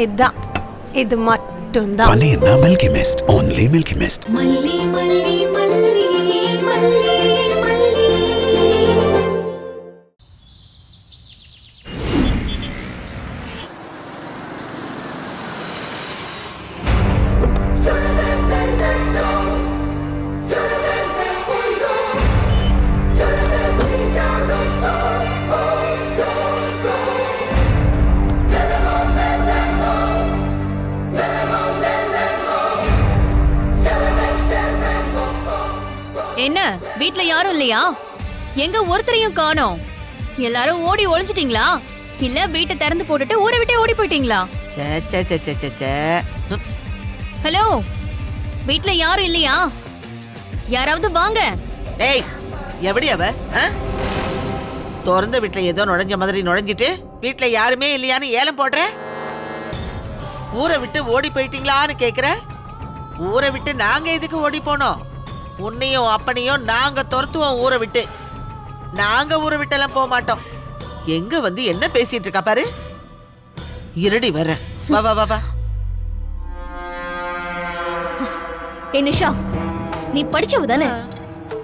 இதான், இது மட்டும்தான். பன்னீர்னா Milky Mist, only Milky Mist. மல்லி மல்லி மல்லி மல்லி மல்லி. என்ன வீட்ல யாரும் இல்லையா? எங்க ஒருத்தரையும் காணோம். எல்லாரும் ஓடி ஒளிஞ்சிட்டீங்களா? இல்ல வீட்டை திறந்து போட்டுட்டு ஊரை விட்டே ஓடி போயிட்டீங்களா? ஹலோ, வீட்ல யாரும் இல்லையா? யாராவது வாங்க. ஏய், எப்படி அவ திறந்த வீட்டுல ஏதோ நுழைஞ்ச மாதிரி நுழைஞ்சிட்டு வீட்டுல யாருமே இல்லையான்னு ஏலம் போடுற? ஊரை விட்டு ஓடி போயிட்டீங்களான்னு கேக்குற? ஊரை விட்டு நாங்க எதுக்கு ஓடி போனோம்? உன்னையும் அப்பனையும் நாங்க துரத்துவோம் ஊரை விட்டு. நாங்க ஊரை விட்டெல்லாம் போக மாட்டோம். எங்க வந்து என்ன பேசிட்டு இருக்கா பாரு. இருடி வர. வா வா வா வா. நிஷா, நீ படிச்சவ தானே?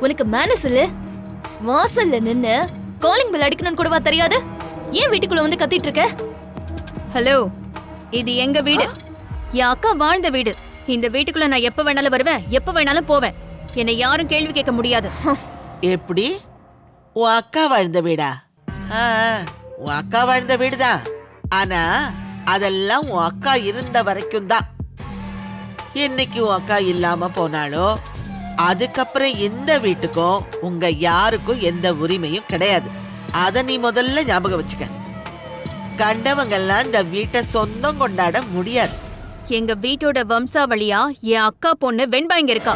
உனக்கு மேனஸ் இல்ல? வாசல்ல நின்னு காலிங் பெல் அடிக்கணும்னு கூடவா தெரியாது? ஏன் வீட்டுக்குள்ள வந்து கத்திட்டு இருக்க? ஹலோ, இது எங்க வீடு. என் அக்கா வாழ்ந்த வீடு. இந்த வீட்டுக்குள்ள நான் எப்ப வேணாலும் வருவேன், எப்ப வேணாலும் போவேன். என்னை யாரும் கேள்வி கேட்க முடியாது. எப்படி? உன் அக்கா வாழ்ந்த வீடா? உன் அக்கா வாழ்ந்த வீடுதான். ஆனா அதெல்லாம் உன் அக்கா இருந்த வரைக்கும் தான். என்னைக்கு உன் அக்கா இல்லாம போனாலோ அதுக்கப்புறம் எந்த வீட்டுக்கும் உங்க யாருக்கும் எந்த உரிமையும் கிடையாது. அத நீ முதல்ல ஞாபகம் வச்சுக்க. கண்டவங்கெல்லாம் இந்த வீட்டை சொந்தம் கொண்டாட முடியாது. எங்க வீட்டோட வம்சாவளியா என் அக்கா பொண்ணு வெண்பா இங்க இருக்கா.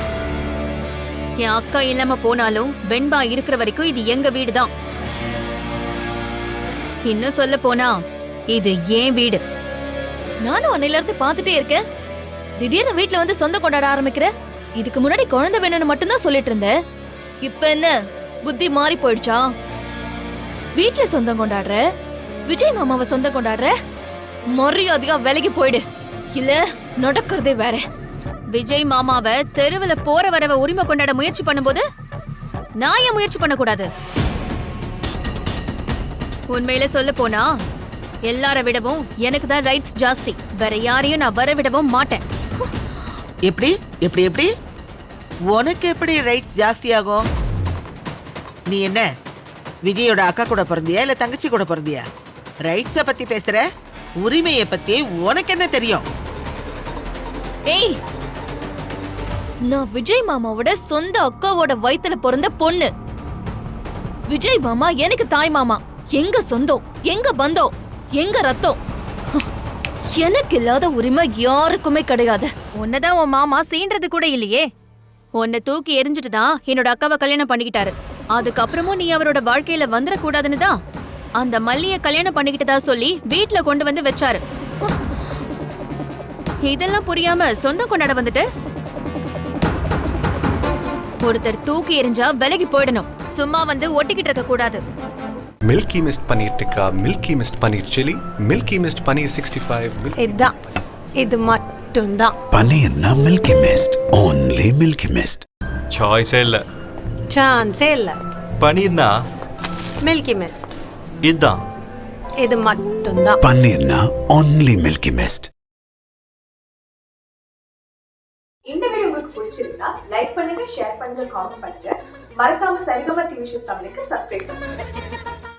என் அக்கா இல்லாம போனாலும் வெண்பா இருக்கிற வரைக்கும் இது எங்க வீடுதான். இன்னும் சொல்ல போனா இது ஏன் வீடு. நானும் அன்னையில இருந்து பாத்துட்டே இருக்கேன். திடீர்னு வீட்டுல வந்து சொந்தம் கொண்டாட ஆரம்பிக்கிற. இதுக்கு முன்னாடி குழந்தை வேணும்னு மட்டும்தான் சொல்லிட்டு இருந்த. இப்ப என்ன புத்தி மாறி போயிடுச்சா? வீட்டுல சொந்தம் கொண்டாடுற, விஜய் மாமாவை சொந்தம் கொண்டாடுற. மரியாதையா விலகி போயிடு, இல்ல நடக்கிறதே வேற. விஜய் மாமாவை தெருவுல போற வரவ உரிமை கொண்டாட முயற்சி பண்ணும்போது நான் ஏன் முயற்சி பண்ண கூடாது? உண்மையில சொல்ல போனா எல்லார விடவும் எனக்கு தான் ரைட்ஸ் ஜாஸ்தி. வேற யாரையும் நான் வர விடவும் மாட்டேன். எப்படி எப்படி எப்படி உனக்கு எப்படி ரைட்ஸ் ஜாஸ்தி ஆகும்? நீ என்ன விஜயோட அக்கா கூட பிறந்தியா இல்ல தங்கச்சி கூட பிறந்தியா? ரைட்ஸ பத்தி பேசுற, உரிமைய பத்தி உனக்கு என்ன தெரியும்? ஏய், நான் விஜய் மாமாவோட சொந்த அக்காவோட வயித்துல பிறந்த பொண்ணு. விஜய் மாமா எனக்கு தாய் மாமா. எங்க சொந்தம், எங்க பந்தம், எங்க ரத்தம். எனக்கு இல்லாத உரிமை யாருக்குமே கிடையாது. உன்னதான் உன் மாமா சீன்றது கூட இல்லையே. உன்னை தூக்கி எரிஞ்சிட்டு தான் என்னோட அக்காவை கல்யாணம் பண்ணிக்கிட்டாரு. அதுக்கப்புறமும் நீ அவரோட வாழ்க்கையில வந்துடக்கூடாதுன்னு தான் அந்த மல்லிய கல்யாணம் பண்ணிக்கிட்டதா சொல்லி வீட்டுல கொண்டு வந்து வச்சாரு. இதெல்லாம் புரியாம சொந்தம் கொண்டாட வந்துட்டு ஒருத்தர் தூக்கி எரிஞ்சா விலகி போயிடணும். சும்மா வந்து ஒட்டிக்கிட்டு இருக்க கூடாது. Milky Mist paneer tikka, Milky Mist paneer chilli, Milky Mist paneer 65. இதான், இது மட்டும்தான். பன்னீர்னா Milky Mist, only Milky Mist. சாய்ஸே இல்ல, சான்ஸே இல்ல. பன்னீர்னா மில்கி மிஸ்ட், இதுதான். இது மட்டும்தான். பன்னீர்னா only மில்கி மிஸ்ட். இந்த வீடியோ உங்களுக்கு பிடிச்சிருந்தா லைக் பண்ணுங்க, ஷேர் பண்ணுங்க, காமெண்ட் பண்ணுங்க. மறக்காம சரிகமா டிவி ஷோஸ் தமிழுக்கு சப்ஸ்கிரைப் பண்ணுங்க.